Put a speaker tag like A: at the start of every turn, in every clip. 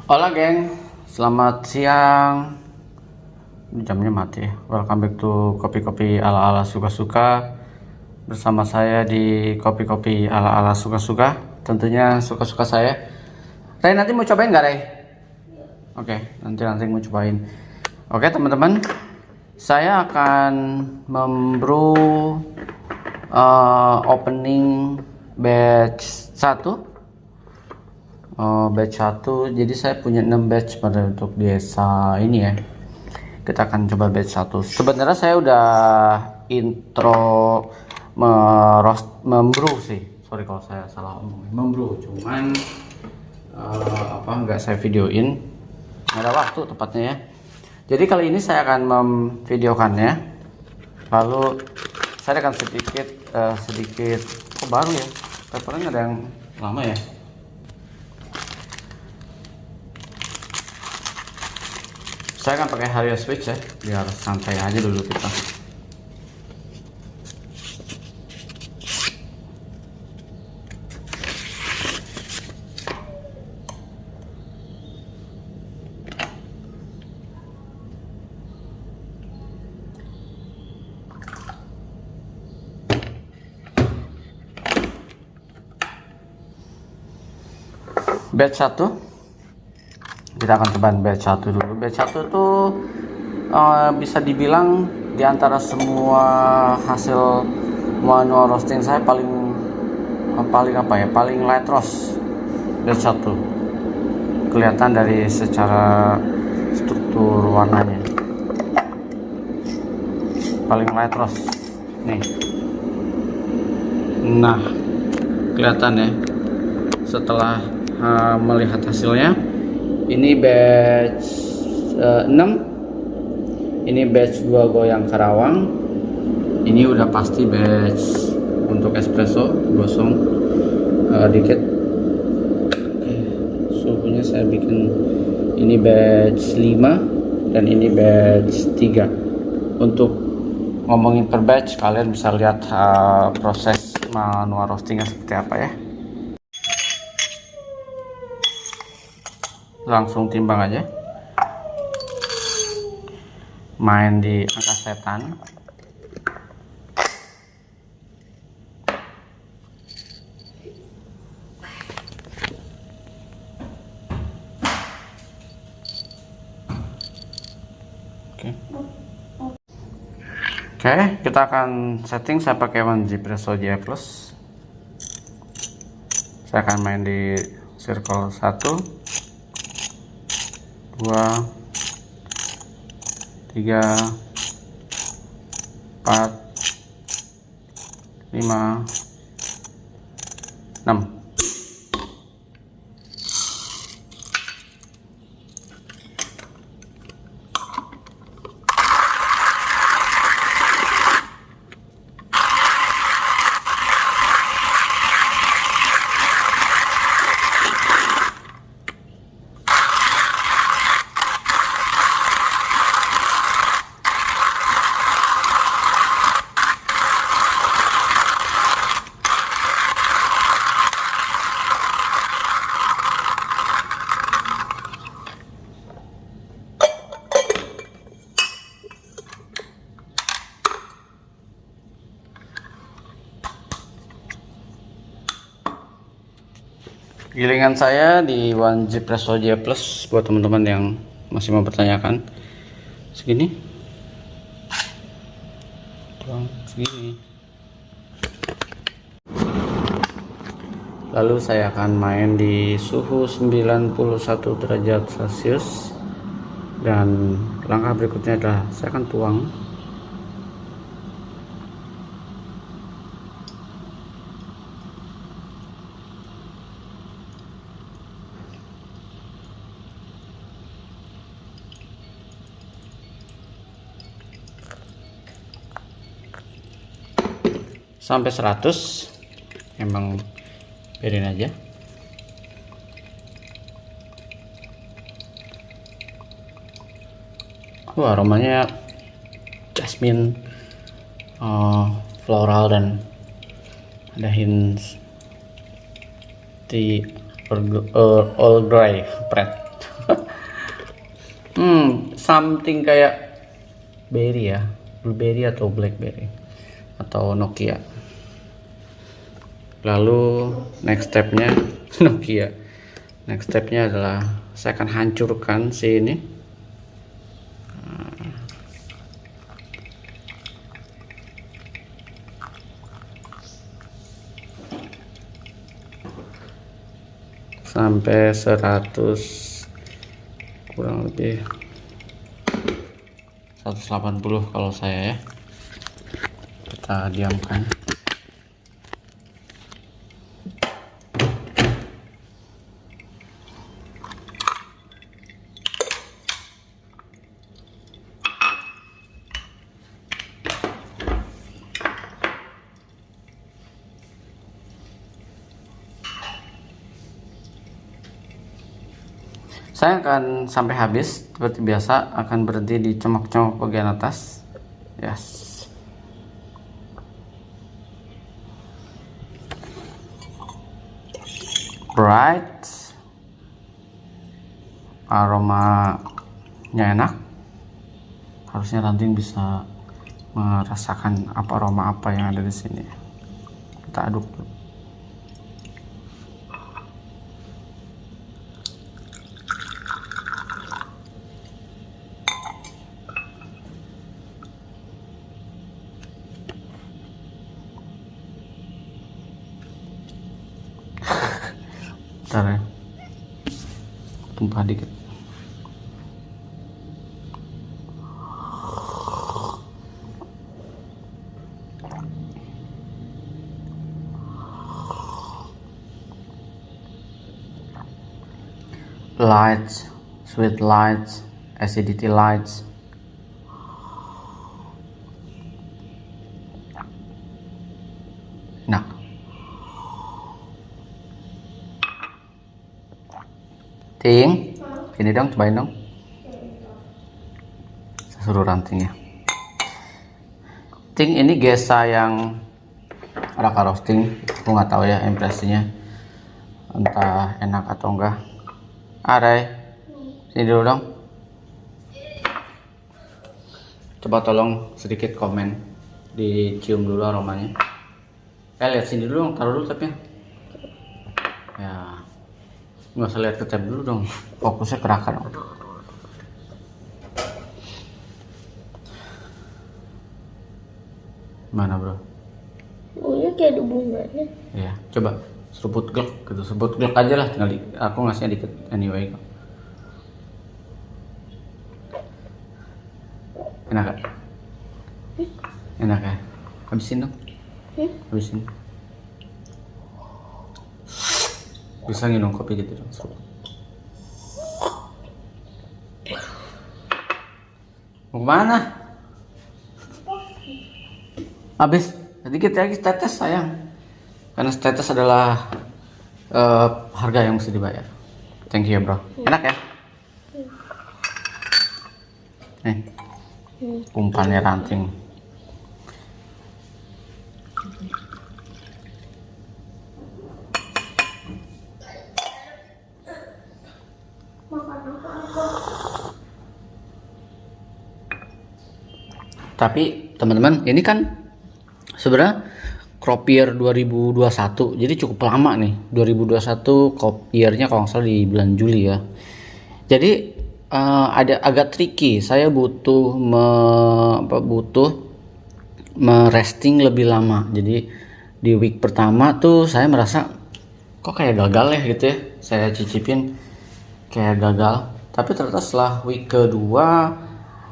A: Hola geng, selamat siang. Jamnya mati ya. Welcome back to kopi-kopi ala-ala suka-suka. Bersama saya di kopi-kopi ala-ala suka-suka. Tentunya suka-suka saya. Ray nanti mau cobain nggak Ray? Oke, nanti mau cobain. Oke teman-teman, saya akan membrew opening batch 1. Batch 1, jadi saya punya 6 batch pada untuk desa ini ya. Kita akan coba batch 1. Sebenarnya saya udah intro membrew sih. Sorry kalau saya salah ngomong. Membrew, cuman nggak saya videoin. Nggak ada waktu tepatnya ya. Jadi kali ini saya akan memvideokannya. Lalu saya akan sedikit kok baru ya. Papernya ada yang lama ya. Saya akan pakai Hario switch ya, biar santai aja dulu kita. Batch 1. Kita akan coba batch 1 dulu. Batch 1 tuh bisa dibilang di antara semua hasil manual roasting saya paling light roast. Batch 1 kelihatan dari secara struktur warnanya paling light roast nih. Nah, kelihatan ya setelah melihat hasilnya. Ini batch 6. Ini batch 2 goyang Karawang. Ini udah pasti batch untuk espresso gosong dikit. Oke, suhunya saya bikin ini batch 5 dan ini batch 3. Untuk ngomongin per batch, kalian bisa lihat proses manual roastingnya seperti apa ya. Langsung timbang aja, main di angka setan. Oke, kita akan setting. Saya pakai One Presso J Plus. Saya akan main di circle 1 2 3 4 5 6. Gilingan saya di One Presso J Plus buat teman-teman yang masih mempertanyakan. Segini. Tuang segini. Lalu saya akan main di suhu 91 derajat Celcius. Dan langkah berikutnya adalah saya akan tuang. Sampai 100, emang biarin aja. Aromanya jasmine, floral, dan ada hints di Earl Grey bread. Something kayak berry ya, blueberry atau blackberry atau Nokia. Lalu next stepnya Nokia. Next stepnya adalah saya akan hancurkan si ini. Sampai 100, kurang lebih 180 kalau saya ya. Kita diamkan. Saya akan sampai habis seperti biasa, akan berhenti di cemok-cemok bagian atas. Yes. Bright. Aromanya enak. Harusnya ranting bisa merasakan apa aroma apa yang ada di sini. Kita aduk dulu. Bentar ya, tumpah dikit. Lights, sweet lights, acidity lights. Enak. Ting, sini dong, cobain dong. Saya suruh ranting ya. Ting, ini gesa yang raka roasting. Aku nggak tahu ya impresinya, entah enak atau enggak. Aray, sini dulu dong. Coba tolong sedikit komen, dicium dulu aromanya. Lihat sini dulu dong, taruh dulu tapnya. Ya. Nggak usah lihat ke tab dulu dong, fokusnya ke raka dong. Mana bro?
B: Baunya kayak ada bunganya.
A: Iya, coba seruput glek gitu, seruput glek aja lah, tinggal aku ngasihnya dikit anyway. Enak gak? Enak ya? Habisin dong. Habisin. Bisa nginum kopi gitu dong. Mau kemana? Habis. Sedikit lagi tetes sayang. Karena tetes adalah harga yang mesti dibayar. Thank you ya bro. Enak ya? Nih. Umpannya ranting. Tapi teman-teman, ini kan sebenarnya crop year 2021, jadi cukup lama nih. 2021 crop year-nya kalau nggak salah di bulan Juli ya. Jadi ada agak tricky. Saya butuh resting lebih lama. Jadi di week pertama tuh saya merasa kok kayak gagal ya gitu ya. Saya cicipin kayak gagal. Tapi ternyata setelah week kedua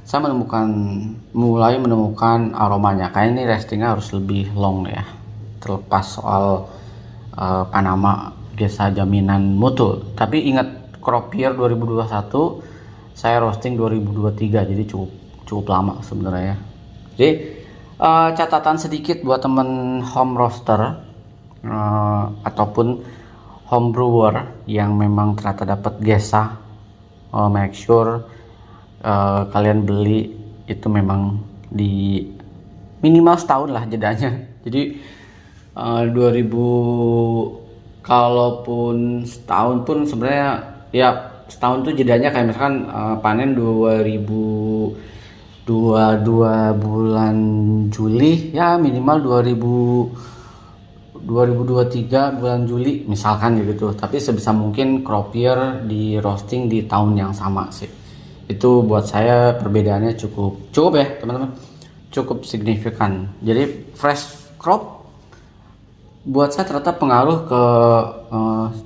A: saya mulai menemukan aromanya. Kayak ini restingnya harus lebih long ya, terlepas soal Panama gesa jaminan mutu. Tapi ingat, crop year 2021 saya roasting 2023, jadi cukup lama sebenarnya. Jadi catatan sedikit buat temen home roaster ataupun home brewer yang memang ternyata dapat gesa, make sure kalian beli itu memang di minimal setahun lah jedanya. Jadi 2000 kalaupun setahun pun sebenarnya ya setahun tuh jedanya kayak misalkan panen 2022 bulan Juli, ya minimal 2023 bulan Juli misalkan gitu. Tapi sebisa mungkin crop year di roasting di tahun yang sama sih. Itu buat saya perbedaannya cukup ya teman-teman, cukup signifikan. Jadi fresh crop buat saya ternyata pengaruh ke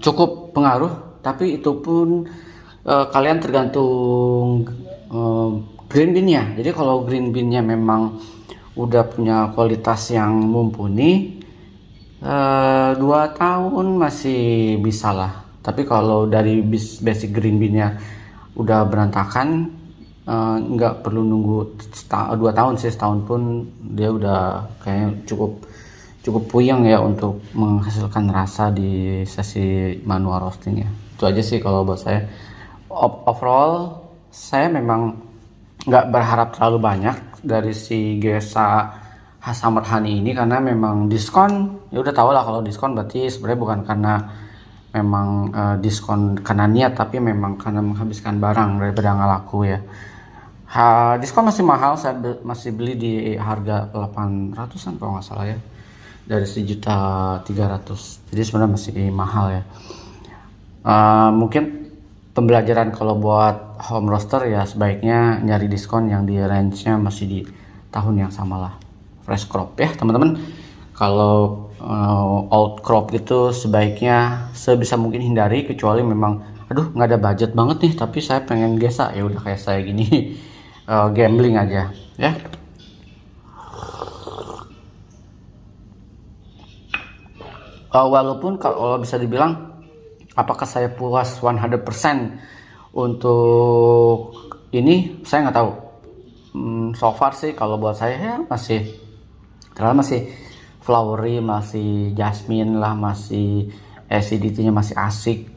A: cukup pengaruh, tapi itu pun kalian tergantung green bean-nya. Jadi kalau green bean-nya memang udah punya kualitas yang mumpuni, 2 tahun masih bisa lah. Tapi kalau dari basic green bean-nya udah berantakan, nggak perlu nunggu 2 tahun sih, setahun pun dia udah kayaknya cukup puyeng ya untuk menghasilkan rasa di sesi manual roasting ya. Itu aja sih kalau buat saya. Overall saya memang nggak berharap terlalu banyak dari si Gesa Summer Honey ini, karena memang diskon. Ya udah tau lah kalau diskon berarti sebenarnya bukan karena memang diskon karena niat, tapi memang karena menghabiskan barang daripada nggak laku ya. Diskon masih mahal, saya masih beli di harga 800-an kalau nggak salah ya, dari 1.300.000. Jadi sebenarnya masih mahal ya. Mungkin pembelajaran kalau buat home roaster ya, sebaiknya nyari diskon yang di range-nya masih di tahun yang sama lah. Fresh crop ya teman-teman. Kalau old crop gitu sebaiknya sebisa mungkin hindari, kecuali memang aduh nggak ada budget banget nih tapi saya pengen Gesa, ya udah kayak saya gini. Gambling aja ya. Walaupun kalau bisa dibilang apakah saya puas 100% untuk ini, saya nggak tahu. So far sih kalau buat saya ya masih flowery, masih jasmine lah, masih acidity-nya masih asik,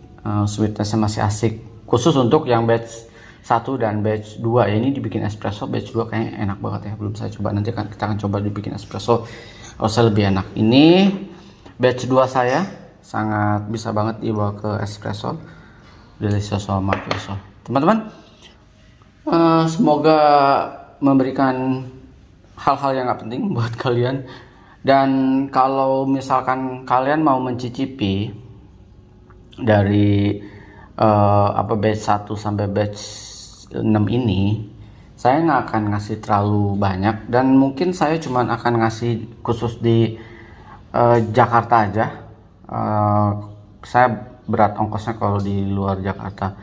A: sweetness-nya masih asik. Khusus untuk yang batch 1 dan batch 2 ya, ini dibikin espresso. Batch 2 kayaknya enak banget ya, belum saya coba, nanti kita akan coba dibikin espresso, rasanya lebih enak. Ini batch 2 saya sangat bisa banget dibawa ke espresso, delicioso mafioso. Teman-teman, semoga memberikan hal-hal yang gak penting buat kalian. Dan kalau misalkan kalian mau mencicipi dari batch 1 sampai batch 6 ini, saya nggak akan ngasih terlalu banyak, dan mungkin saya cuma akan ngasih khusus di Jakarta aja. Saya berat ongkosnya kalau di luar Jakarta.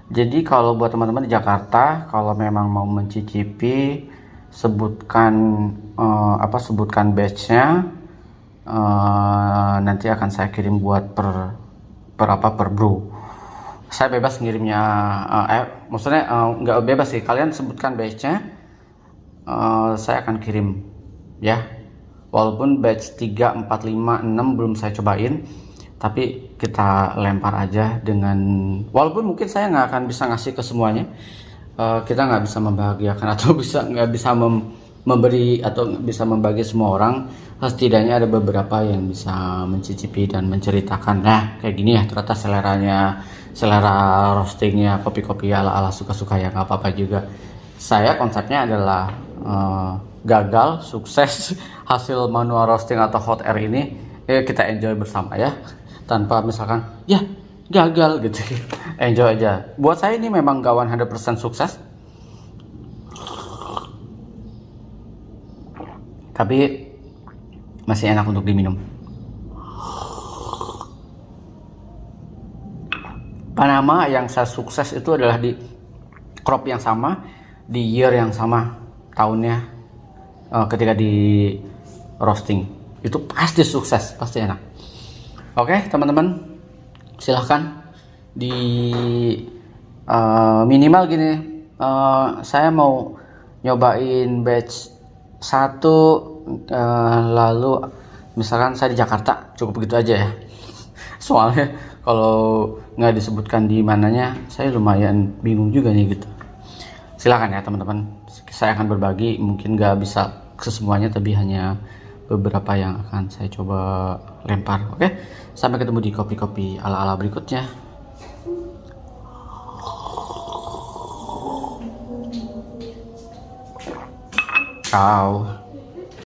A: Jadi kalau buat teman-teman di Jakarta, kalau memang mau mencicipi, sebutkan batchnya, nanti akan saya kirim buat per brew. Saya bebas ngirimnya, maksudnya nggak bebas sih, kalian sebutkan batchnya, saya akan kirim ya. Walaupun batch 3, 4, 5, 6 belum saya cobain, tapi kita lempar aja dengan, walaupun mungkin saya nggak akan bisa ngasih ke semuanya, kita nggak bisa membahagiakan atau nggak bisa memberi atau bisa membagi semua orang. Setidaknya ada beberapa yang bisa mencicipi dan menceritakan, nah kayak gini ya ternyata selera roastingnya kopi-kopi ala-ala suka-suka ya, nggak apa-apa juga. Saya konsepnya adalah gagal, sukses hasil manual roasting atau hot air ini kita enjoy bersama ya, tanpa misalkan ya gagal gitu. Enjoy aja. Buat saya ini memang gak 100% sukses, tapi masih enak untuk diminum. Panama yang saya sukses itu adalah di crop yang sama, di year yang sama, tahunnya, ketika di roasting itu pasti sukses, pasti enak. Oke teman-teman, silahkan di minimal gini, saya mau nyobain batch 1, lalu misalkan saya di Jakarta, cukup begitu aja ya. Soalnya kalau nggak disebutkan di mananya, saya lumayan bingung juga nih gitu. Silakan ya teman-teman, saya akan berbagi, mungkin nggak bisa kesemuanya, tapi hanya beberapa yang akan saya coba lempar. Oke, sampai ketemu di kopi-kopi ala-ala berikutnya. Ciao.